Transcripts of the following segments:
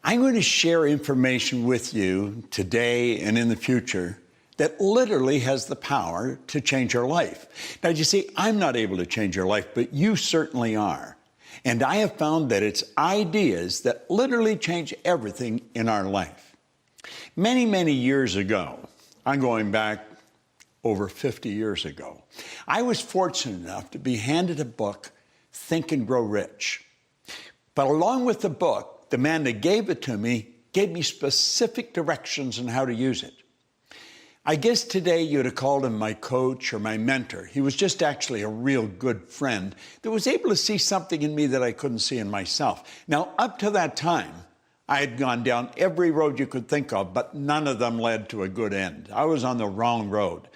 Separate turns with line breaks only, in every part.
I'm going to share information with you today and in the future that literally has the power to change your life. Now, you see, I'm not able to change your life, but you certainly are. And I have found that it's ideas that literally change everything in our life. Many, many years ago, I'm going back over 50 years ago, I was fortunate enough to be handed a book, Think and Grow Rich. But along with the book, the man that gave it to me gave me specific directions on how to use it. I guess today you'd have called him my coach or my mentor. He was just actually a real good friend that was able to see something in me that I couldn't see in myself. Now, up to that time, I had gone down every road you could think of, but none of them led to a good end. I was on the wrong road.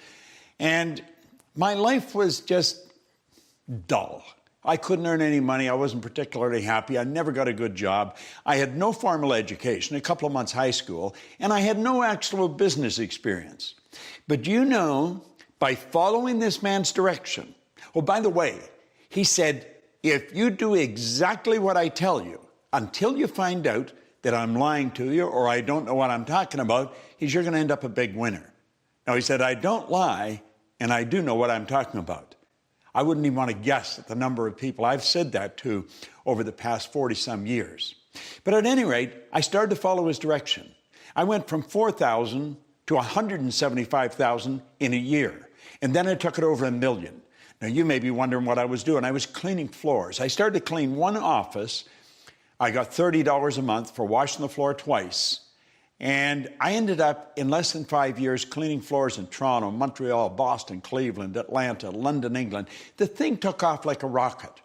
And my life was just dull. I couldn't earn any money. I wasn't particularly happy. I never got a good job. I had no formal education, a couple of months high school, and I had no actual business experience. But you know, by following this man's direction, oh, by the way, he said, if you do exactly what I tell you, until you find out that I'm lying to you or I don't know what I'm talking about, you're going to end up a big winner. Now, he said, I don't lie, and I do know what I'm talking about. I wouldn't even want to guess at the number of people I've said that to over the past 40-some years. But at any rate, I started to follow his direction. I went from 4,000 to 175,000 in a year. And then I took it over 1 million. Now, you may be wondering what I was doing. I was cleaning floors. I started to clean one office. I got $30 a month for washing the floor twice. And I ended up, in less than 5 years, cleaning floors in Toronto, Montreal, Boston, Cleveland, Atlanta, London, England. The thing took off like a rocket.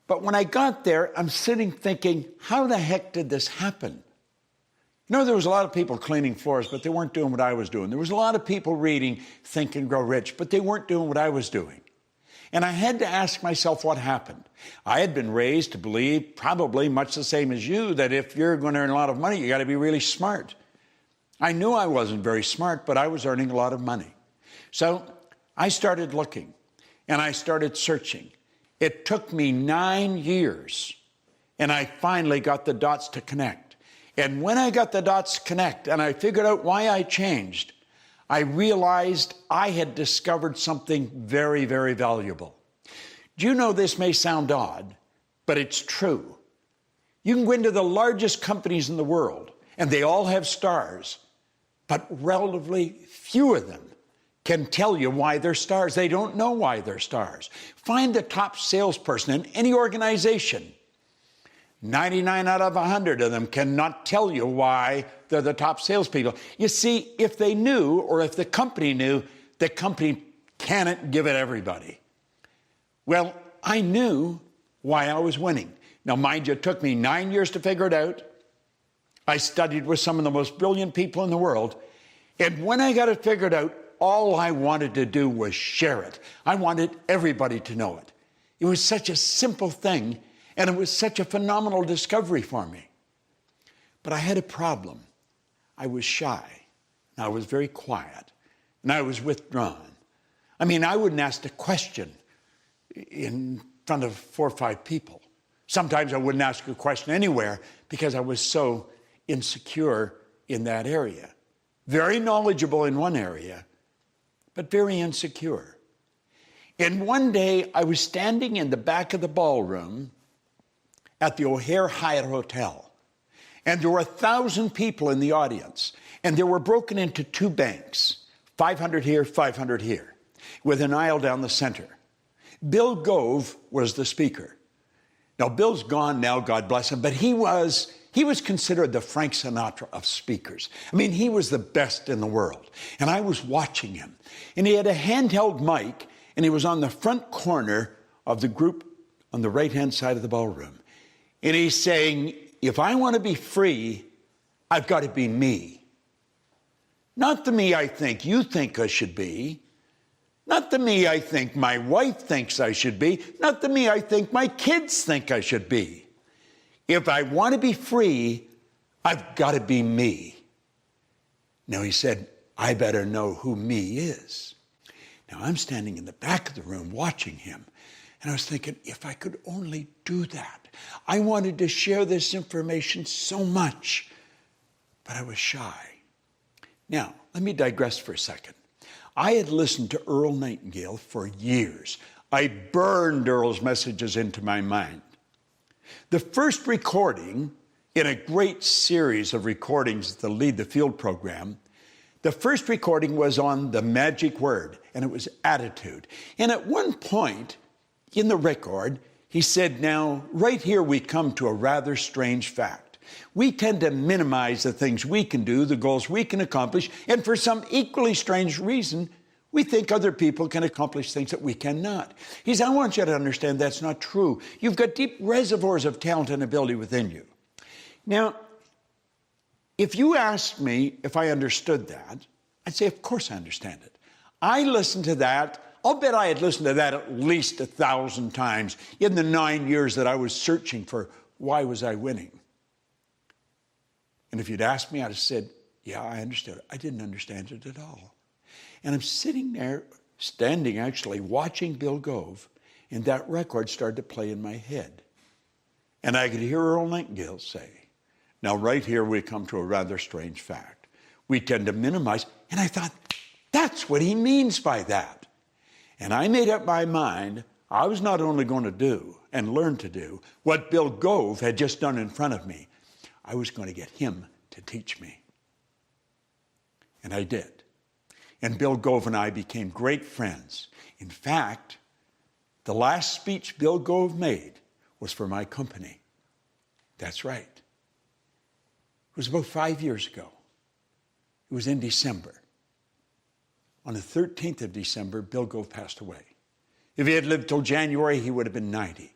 But when I got there, I'm sitting thinking, how the heck did this happen? You know, there was a lot of people cleaning floors, but they weren't doing what I was doing. There was a lot of people reading Think and Grow Rich, but they weren't doing what I was doing. And I had to ask myself what happened. I had been raised to believe, probably much the same as you, that if you're going to earn a lot of money, you got to be really smart. I knew I wasn't very smart, but I was earning a lot of money. So I started looking, and I started searching. It took me 9 years, and I finally got the dots to connect. And when I got the dots to connect, and I figured out why I changed, I realized I had discovered something very, very valuable. Do you know this may sound odd, but it's true. You can go into the largest companies in the world, and they all have stars, but relatively few of them can tell you why they're stars. They don't know why they're stars. Find the top salesperson in any organization. 99 out of 100 of them cannot tell you why they're the top salespeople. You see, if they knew, or if the company knew, the company cannot give it everybody. Well, I knew why I was winning. Now, mind you, it took me 9 years to figure it out. I studied with some of the most brilliant people in the world. And when I got it figured out, all I wanted to do was share it. I wanted everybody to know it. It was such a simple thing, and it was such a phenomenal discovery for me. But I had a problem. I was shy, and I was very quiet, and I was withdrawn. I mean, I wouldn't ask a question in front of 4 or 5 people. Sometimes I wouldn't ask a question anywhere because I was so insecure in that area. Very knowledgeable in one area, but very insecure. And one day I was standing in the back of the ballroom at the O'Hare Hyatt Hotel, and there were 1,000 people in the audience, and they were broken into 2 banks, 500 here, 500 here, with an aisle down the center. Bill Gove was the speaker. Now, Bill's gone now, God bless him, but he was considered the Frank Sinatra of speakers. I mean, he was the best in the world, and I was watching him, and he had a handheld mic, and he was on the front corner of the group on the right-hand side of the ballroom. And he's saying, if I want to be free, I've got to be me. Not the me I think you think I should be. Not the me I think my wife thinks I should be. Not the me I think my kids think I should be. If I want to be free, I've got to be me. Now, he said, I better know who me is. Now, I'm standing in the back of the room watching him. And I was thinking, if I could only do that. I wanted to share this information so much, but I was shy. Now, let me digress for a second. I had listened to Earl Nightingale for years. I burned Earl's messages into my mind. The first recording in a great series of recordings that Lead the Field program, the first recording was on the magic word, and it was attitude. And at one point in the record, he said, now, right here we come to a rather strange fact. We tend to minimize the things we can do, the goals we can accomplish, and for some equally strange reason, we think other people can accomplish things that we cannot. He said, I want you to understand that's not true. You've got deep reservoirs of talent and ability within you. Now, if you asked me if I understood that, I'd say, of course I understand it. I listened to that. I'll bet I had listened to that at least 1,000 times in the 9 years that I was searching for why was I winning. And if you'd asked me, I'd have said, yeah, I understood it. I didn't understand it at all. And I'm sitting there, standing actually, watching Bill Gove, and that record started to play in my head. And I could hear Earl Nightingale say, now right here we come to a rather strange fact. We tend to minimize, and I thought, that's what he means by that. And I made up my mind, I was not only going to do and learn to do what Bill Gove had just done in front of me, I was going to get him to teach me. And I did. And Bill Gove and I became great friends. In fact, the last speech Bill Gove made was for my company. That's right. It was about 5 years ago. It was in December. On the 13th of December, Bill Gove passed away. If he had lived till January, he would have been 90.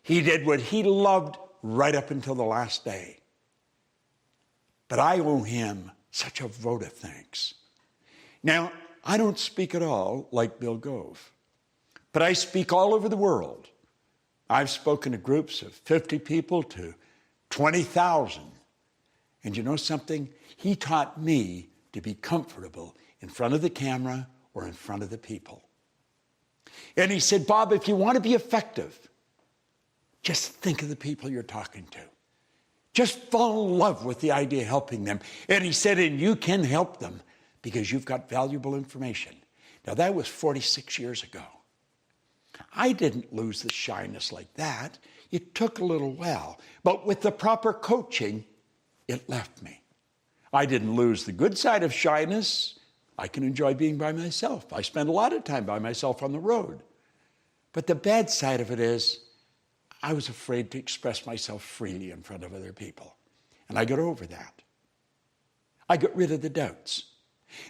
He did what he loved right up until the last day. But I owe him such a vote of thanks. Now, I don't speak at all like Bill Gove, but I speak all over the world. I've spoken to groups of 50 people to 20,000. And you know something? He taught me to be comfortable in front of the camera or in front of the people. And he said, Bob, if you want to be effective, just think of the people you're talking to. Just fall in love with the idea of helping them. And he said, and you can help them because you've got valuable information. Now, that was 46 years ago. I didn't lose the shyness like that. It took a little while. But with the proper coaching, it left me. I didn't lose the good side of shyness. I can enjoy being by myself. I spend a lot of time by myself on the road. But the bad side of it is I was afraid to express myself freely in front of other people. And I got over that. I got rid of the doubts.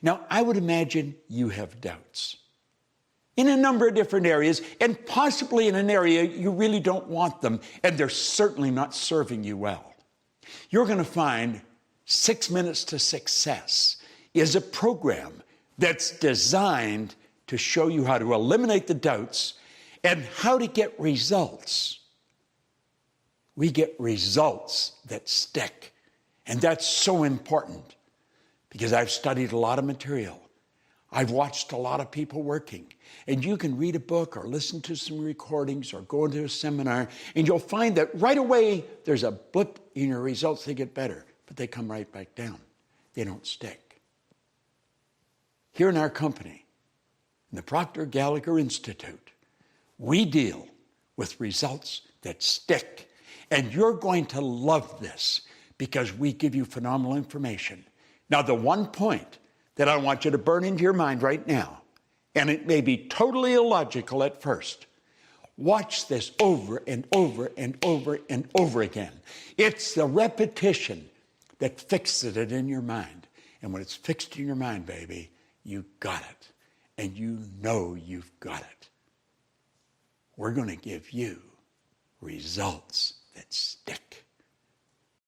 Now, I would imagine you have doubts in a number of different areas, and possibly in an area you really don't want them, and they're certainly not serving you well. You're going to find 6 Minutes to Success is a program that's designed to show you how to eliminate the doubts and how to get results. We get results that stick, and that's so important because I've studied a lot of material. I've watched a lot of people working, and you can read a book or listen to some recordings or go into a seminar, and you'll find that right away there's a blip in your results. They get better, but they come right back down. They don't stick. Here in our company, in the Proctor Gallagher Institute, we deal with results that stick, and you're going to love this because we give you phenomenal information. Now, the one point that I want you to burn into your mind right now, and it may be totally illogical at first. Watch this over and over and over and over again. It's the repetition that fixes it in your mind. And when it's fixed in your mind, baby, you got it. And you know you've got it. We're going to give you results that stick.